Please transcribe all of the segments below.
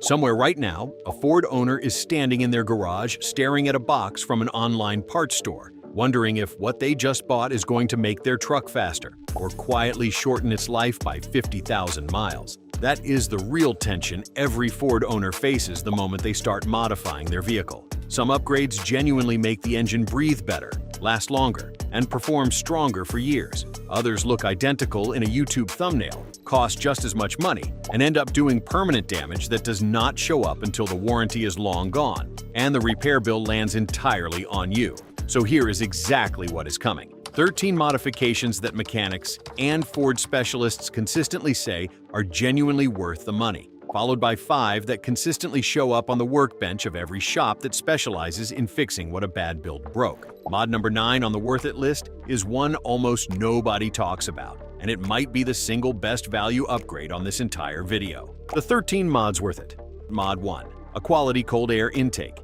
Somewhere right now, a Ford owner is standing in their garage staring at a box from an online parts store, wondering if what they just bought is going to make their truck faster or quietly shorten its life by 50,000 miles. That is the real tension every Ford owner faces the moment they start modifying their vehicle. Some upgrades genuinely make the engine breathe better, last longer, and perform stronger for years. Others look identical in a YouTube thumbnail, cost just as much money, and end up doing permanent damage that does not show up until the warranty is long gone, and the repair bill lands entirely on you. So here is exactly what is coming. 13 modifications that mechanics and Ford specialists consistently say are genuinely worth the money, followed by 5 that consistently show up on the workbench of every shop that specializes in fixing what a bad build broke. Mod number 9 on the worth it list is one almost nobody talks about, and it might be the single best value upgrade on this entire video. The 13 mods worth it. Mod 1. A quality cold air intake.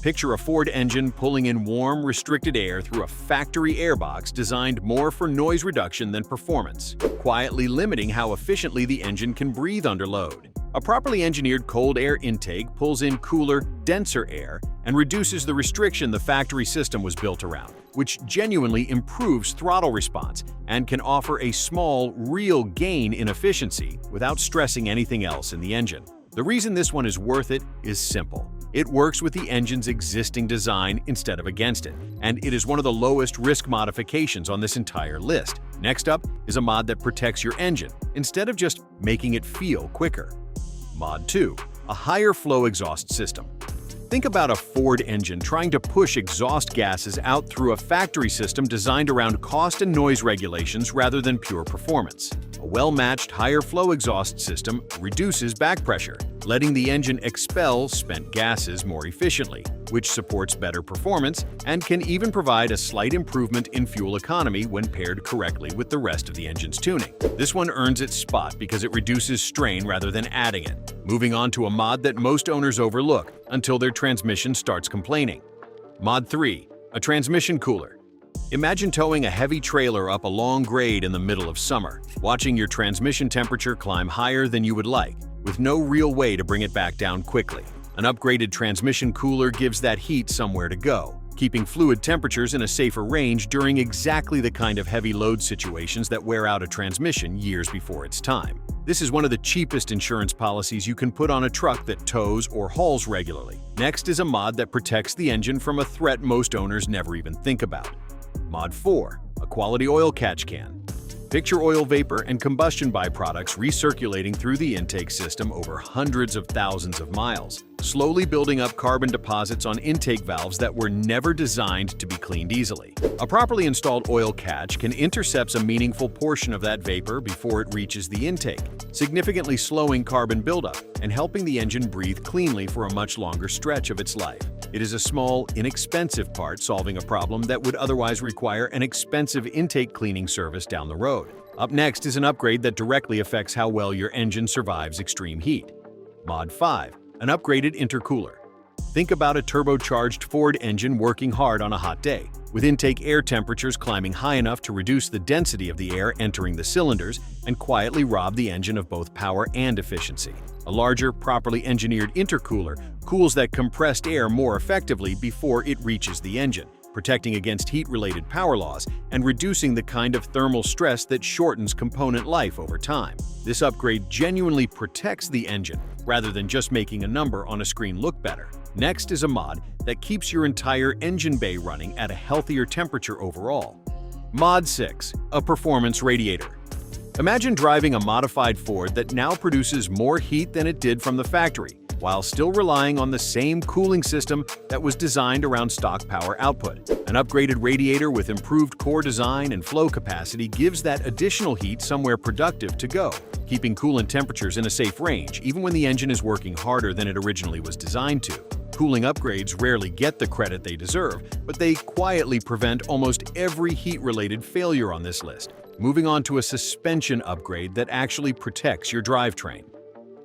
Picture a Ford engine pulling in warm, restricted air through a factory airbox designed more for noise reduction than performance, quietly limiting how efficiently the engine can breathe under load. A properly engineered cold air intake pulls in cooler, denser air and reduces the restriction the factory system was built around, which genuinely improves throttle response and can offer a small, real gain in efficiency without stressing anything else in the engine. The reason this one is worth it is simple. It works with the engine's existing design instead of against it, and it is one of the lowest risk modifications on this entire list. Next up is a mod that protects your engine, instead of just making it feel quicker. Mod 2. A higher flow exhaust system. Think about a Ford engine trying to push exhaust gases out through a factory system designed around cost and noise regulations rather than pure performance. A well-matched higher flow exhaust system reduces back pressure, letting the engine expel spent gases more efficiently, which supports better performance and can even provide a slight improvement in fuel economy when paired correctly with the rest of the engine's tuning. This one earns its spot because it reduces strain rather than adding it. Moving on to a mod that most owners overlook until their transmission starts complaining. Mod 3. A transmission cooler. Imagine towing a heavy trailer up a long grade in the middle of summer, watching your transmission temperature climb higher than you would like, with no real way to bring it back down quickly. An upgraded transmission cooler gives that heat somewhere to go, keeping fluid temperatures in a safer range during exactly the kind of heavy load situations that wear out a transmission years before its time. This is one of the cheapest insurance policies you can put on a truck that tows or hauls regularly. Next is a mod that protects the engine from a threat most owners never even think about. Mod 4. A quality oil catch can. Picture oil vapor and combustion byproducts recirculating through the intake system over hundreds of thousands of miles, slowly building up carbon deposits on intake valves that were never designed to be cleaned easily. A properly installed oil catch can intercept a meaningful portion of that vapor before it reaches the intake, significantly slowing carbon buildup and helping the engine breathe cleanly for a much longer stretch of its life. It is a small, inexpensive part solving a problem that would otherwise require an expensive intake cleaning service down the road. Up next is an upgrade that directly affects how well your engine survives extreme heat. Mod 5. An upgraded intercooler. Think about a turbocharged Ford engine working hard on a hot day, with intake air temperatures climbing high enough to reduce the density of the air entering the cylinders and quietly rob the engine of both power and efficiency. A larger, properly engineered intercooler cools that compressed air more effectively before it reaches the engine, protecting against heat-related power loss and reducing the kind of thermal stress that shortens component life over time. This upgrade genuinely protects the engine, rather than just making a number on a screen look better. Next is a mod that keeps your entire engine bay running at a healthier temperature overall. Mod 6. A performance radiator. Imagine driving a modified Ford that now produces more heat than it did from the factory, while still relying on the same cooling system that was designed around stock power output. An upgraded radiator with improved core design and flow capacity gives that additional heat somewhere productive to go, keeping coolant temperatures in a safe range even when the engine is working harder than it originally was designed to. Cooling upgrades rarely get the credit they deserve, but they quietly prevent almost every heat-related failure on this list. Moving on to a suspension upgrade that actually protects your drivetrain.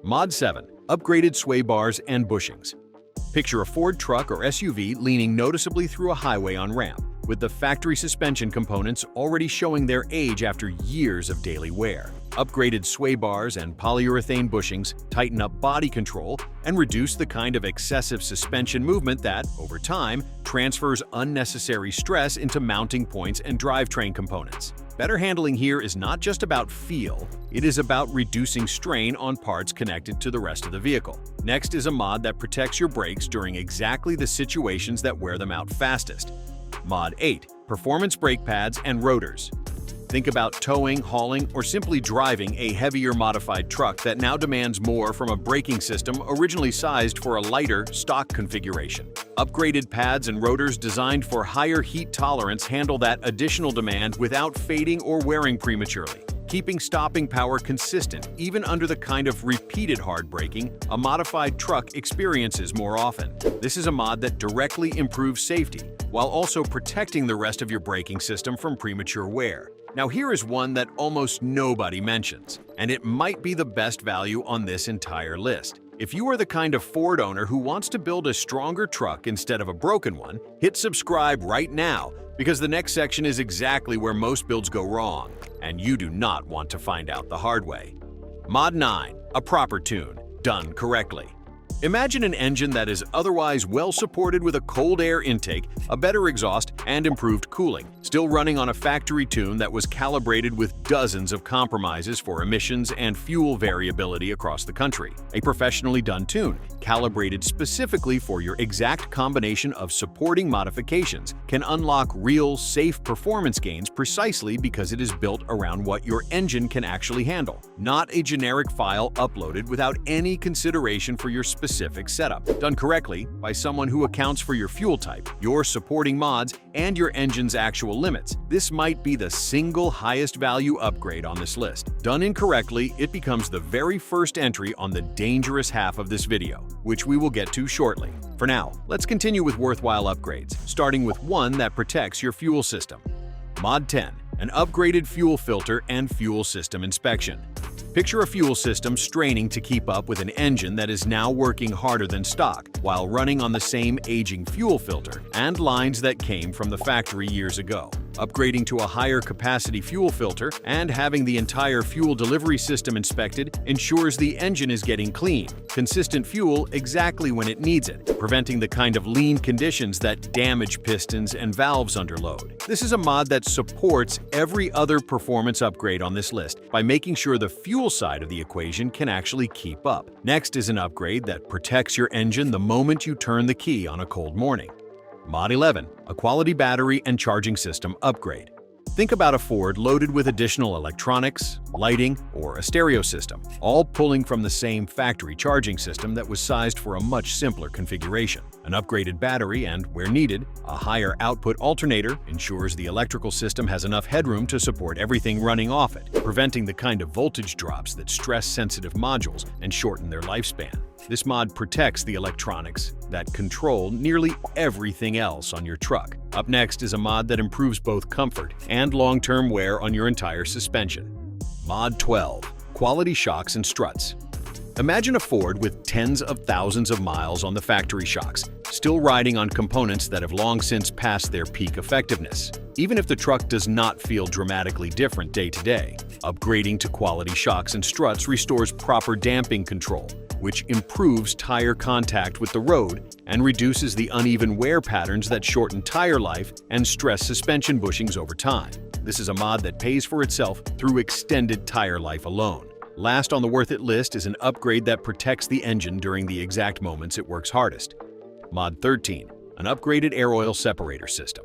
Mod 7. Upgraded sway bars and bushings. Picture a Ford truck or SUV leaning noticeably through a highway on ramp, with the factory suspension components already showing their age after years of daily wear. Upgraded sway bars and polyurethane bushings tighten up body control and reduce the kind of excessive suspension movement that, over time, transfers unnecessary stress into mounting points and drivetrain components. Better handling here is not just about feel, it is about reducing strain on parts connected to the rest of the vehicle. Next is a mod that protects your brakes during exactly the situations that wear them out fastest. Mod 8. Performance brake pads and rotors. Think about towing, hauling, or simply driving a heavier modified truck that now demands more from a braking system originally sized for a lighter, stock configuration. Upgraded pads and rotors designed for higher heat tolerance handle that additional demand without fading or wearing prematurely, keeping stopping power consistent even under the kind of repeated hard braking a modified truck experiences more often. This is a mod that directly improves safety while also protecting the rest of your braking system from premature wear. Now here is one that almost nobody mentions, and it might be the best value on this entire list. If you are the kind of Ford owner who wants to build a stronger truck instead of a broken one, hit subscribe right now because the next section is exactly where most builds go wrong, and you do not want to find out the hard way. Mod 9. A proper tune, done correctly. Imagine an engine that is otherwise well supported with a cold air intake, a better exhaust, and improved cooling, still running on a factory tune that was calibrated with dozens of compromises for emissions and fuel variability across the country. A professionally done tune, calibrated specifically for your exact combination of supporting modifications, can unlock real, safe performance gains precisely because it is built around what your engine can actually handle, not a generic file uploaded without any consideration for your specific setup. Done correctly by someone who accounts for your fuel type, your supporting mods, and your engine's actual limits, this might be the single highest value upgrade on this list. Done incorrectly, it becomes the very first entry on the dangerous half of this video, which we will get to shortly. For now, let's continue with worthwhile upgrades, starting with one that protects your fuel system. Mod 10. An upgraded fuel filter and fuel system inspection. Picture a fuel system straining to keep up with an engine that is now working harder than stock, while running on the same aging fuel filter and lines that came from the factory years ago. Upgrading to a higher capacity fuel filter and having the entire fuel delivery system inspected ensures the engine is getting clean, consistent fuel exactly when it needs it, preventing the kind of lean conditions that damage pistons and valves under load. This is a mod that supports every other performance upgrade on this list by making sure the fuel side of the equation can actually keep up. Next is an upgrade that protects your engine the moment you turn the key on a cold morning. Mod 11. A quality battery and charging system upgrade. Think about a Ford loaded with additional electronics, lighting, or a stereo system, all pulling from the same factory charging system that was sized for a much simpler configuration. An upgraded battery and, where needed, a higher output alternator ensures the electrical system has enough headroom to support everything running off it, preventing the kind of voltage drops that stress sensitive modules and shorten their lifespan. This mod protects the electronics that control nearly everything else on your truck. Up next is a mod that improves both comfort and long-term wear on your entire suspension. Mod 12. Quality shocks and struts. Imagine a Ford with tens of thousands of miles on the factory shocks, still riding on components that have long since passed their peak effectiveness. Even if the truck does not feel dramatically different day to day, upgrading to quality shocks and struts restores proper damping control, which improves tire contact with the road and reduces the uneven wear patterns that shorten tire life and stress suspension bushings over time. This is a mod that pays for itself through extended tire life alone. Last on the worth it list is an upgrade that protects the engine during the exact moments it works hardest. Mod 13. An upgraded air oil separator system.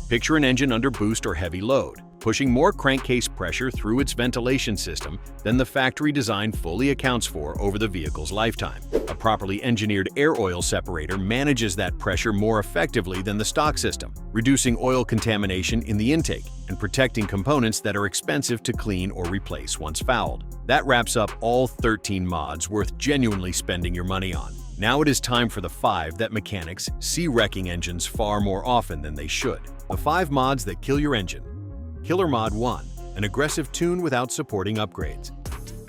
Picture an engine under boost or heavy load, pushing more crankcase pressure through its ventilation system than the factory design fully accounts for over the vehicle's lifetime. A properly engineered air oil separator manages that pressure more effectively than the stock system, reducing oil contamination in the intake and protecting components that are expensive to clean or replace once fouled. That wraps up all 13 mods worth genuinely spending your money on. Now it is time for the 5 that mechanics see wrecking engines far more often than they should. The 5 mods that kill your engine. Killer Mod 1. An aggressive tune without supporting upgrades.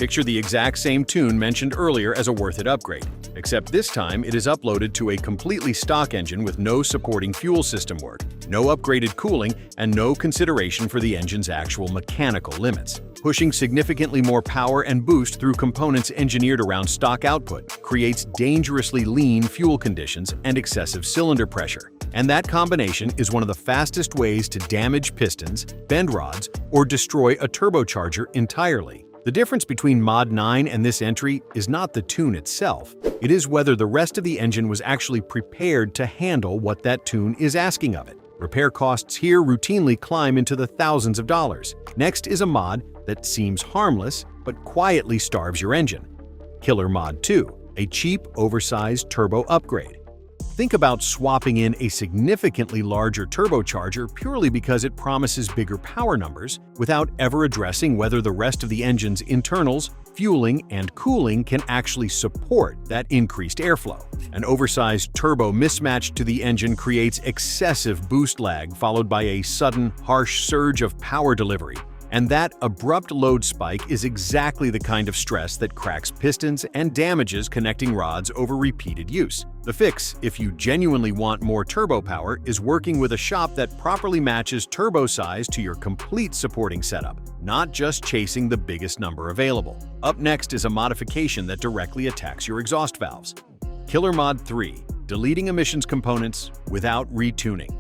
Picture the exact same tune mentioned earlier as a worth it upgrade, except this time it is uploaded to a completely stock engine with no supporting fuel system work, no upgraded cooling, and no consideration for the engine's actual mechanical limits. Pushing significantly more power and boost through components engineered around stock output creates dangerously lean fuel conditions and excessive cylinder pressure. And that combination is one of the fastest ways to damage pistons, bend rods, or destroy a turbocharger entirely. The difference between Mod 9 and this entry is not the tune itself, it is whether the rest of the engine was actually prepared to handle what that tune is asking of it. Repair costs here routinely climb into the thousands of dollars. Next is a mod that seems harmless, but quietly starves your engine. Killer Mod 2, a cheap, oversized turbo upgrade. Think about swapping in a significantly larger turbocharger purely because it promises bigger power numbers, without ever addressing whether the rest of the engine's internals, fueling, and cooling can actually support that increased airflow. An oversized turbo mismatch to the engine creates excessive boost lag followed by a sudden, harsh surge of power delivery. And that abrupt load spike is exactly the kind of stress that cracks pistons and damages connecting rods over repeated use. The fix, if you genuinely want more turbo power, is working with a shop that properly matches turbo size to your complete supporting setup, not just chasing the biggest number available. Up next is a modification that directly attacks your exhaust valves. Killer Mod 3, deleting emissions components without retuning.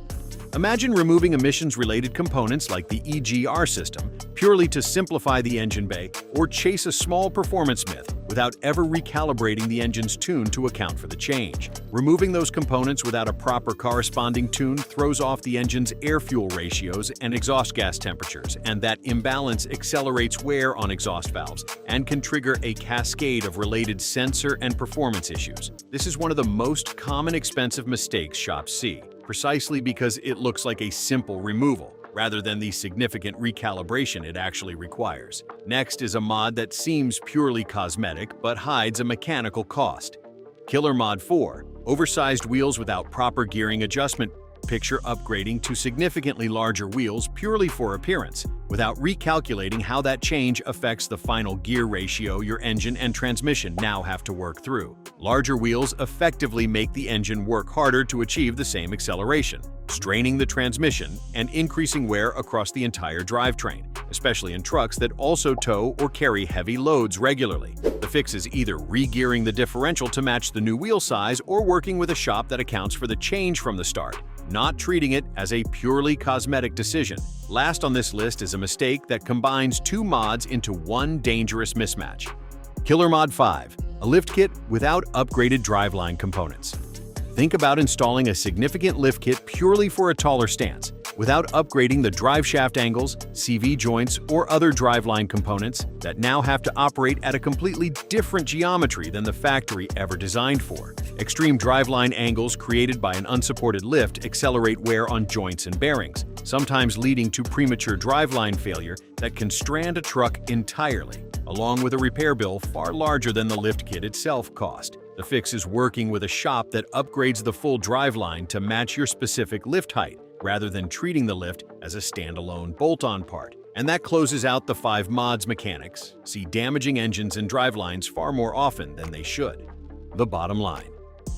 Imagine removing emissions-related components like the EGR system purely to simplify the engine bay or chase a small performance myth without ever recalibrating the engine's tune to account for the change. Removing those components without a proper corresponding tune throws off the engine's air-fuel ratios and exhaust gas temperatures, and that imbalance accelerates wear on exhaust valves and can trigger a cascade of related sensor and performance issues. This is one of the most common expensive mistakes shops see, precisely because it looks like a simple removal, rather than the significant recalibration it actually requires. Next is a mod that seems purely cosmetic but hides a mechanical cost. Killer Mod 4, oversized wheels without proper gearing adjustment. Picture upgrading to significantly larger wheels purely for appearance, without recalculating how that change affects the final gear ratio your engine and transmission now have to work through. Larger wheels effectively make the engine work harder to achieve the same acceleration, straining the transmission and increasing wear across the entire drivetrain, especially in trucks that also tow or carry heavy loads regularly. The fix is either re-gearing the differential to match the new wheel size or working with a shop that accounts for the change from the start, not treating it as a purely cosmetic decision. Last on this list is a mistake that combines two mods into one dangerous mismatch. Killer Mod 5, a lift kit without upgraded driveline components. Think about installing a significant lift kit purely for a taller stance, without upgrading the drive shaft angles, CV joints, or other driveline components that now have to operate at a completely different geometry than the factory ever designed for. Extreme driveline angles created by an unsupported lift accelerate wear on joints and bearings, sometimes leading to premature driveline failure that can strand a truck entirely, along with a repair bill far larger than the lift kit itself cost. The fix is working with a shop that upgrades the full driveline to match your specific lift height, rather than treating the lift as a standalone bolt-on part. And that closes out the 5 mods mechanics see damaging engines and drivelines far more often than they should. The bottom line.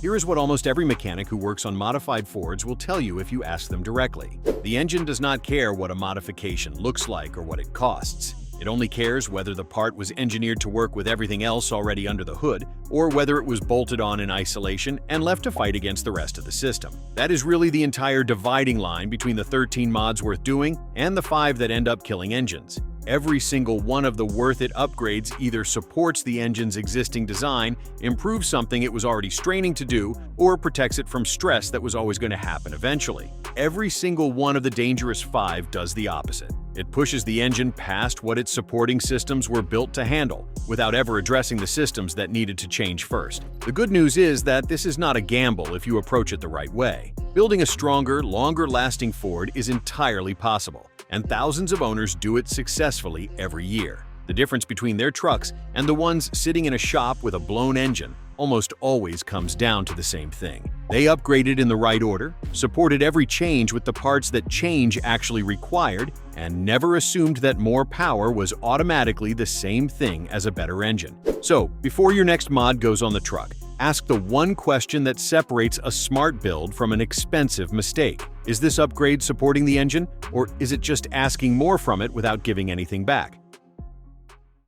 Here is what almost every mechanic who works on modified Fords will tell you if you ask them directly. The engine does not care what a modification looks like or what it costs. It only cares whether the part was engineered to work with everything else already under the hood, or whether it was bolted on in isolation and left to fight against the rest of the system. That is really the entire dividing line between the 13 mods worth doing and the 5 that end up killing engines. Every single one of the worth it upgrades either supports the engine's existing design, improves something it was already straining to do, or protects it from stress that was always going to happen eventually. Every single one of the dangerous 5 does the opposite. It pushes the engine past what its supporting systems were built to handle, without ever addressing the systems that needed to change first. The good news is that this is not a gamble if you approach it the right way. Building a stronger, longer-lasting Ford is entirely possible, and thousands of owners do it successfully every year. The difference between their trucks and the ones sitting in a shop with a blown engine almost always comes down to the same thing. They upgraded in the right order, supported every change with the parts that change actually required, and never assumed that more power was automatically the same thing as a better engine. So, before your next mod goes on the truck, ask the one question that separates a smart build from an expensive mistake. Is this upgrade supporting the engine, or is it just asking more from it without giving anything back?